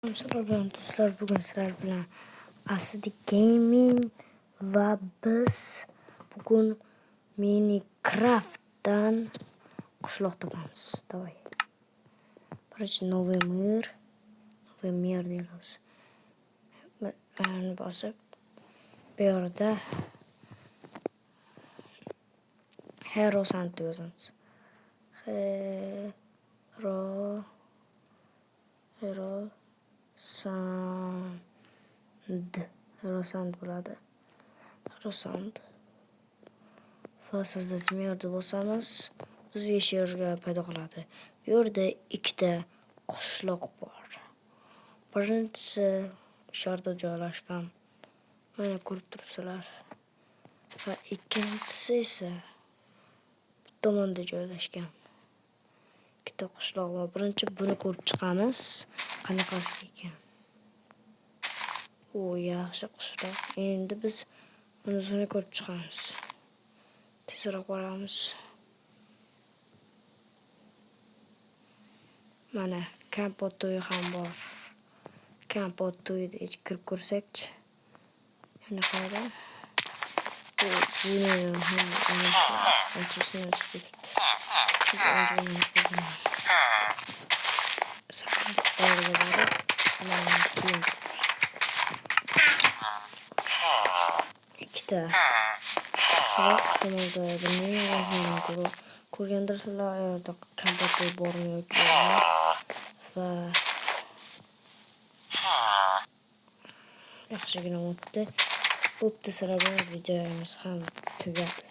Sizlar bilan do'stlar, bugun sizlar bilan Asidi Gaming va biz bugun Minecraft'dan qishloq topamiz. Davay. Birinchi новый мир deymiz. Bosib bu yerda Hero Sant yozamiz. Hero Sant bo'ladi. Hero Sant. Faslda yerda bosamiz. Bizga yerga paydo qiladi. Bu yerda ikkita qishloq bor. Birinchisi sharda joylashgan. Mana ko'rib turibsizlar. Va ikkinchisi esa bu tomonda joylashgan. Ikkita qishloq bor. Birinchi buni ko'rib chiqamiz. Qanaqasi ekan? O, yaxshi qishloq. Endi biz bunisini ko'rib chiqamiz. Tezroq boramiz. Mana kompot to'yi ham bor. Kompot to'yida kirib ko'rsakchi. Yana qayda? Buni ham anchasini chiqib ikkita qishloq tomonda ko'rgandirsizlar, yerda kompot to'y bormi yo'qmi va yaxshigina o'tdi. Bo'pti, sizlar bilan videomiz ham tugadi.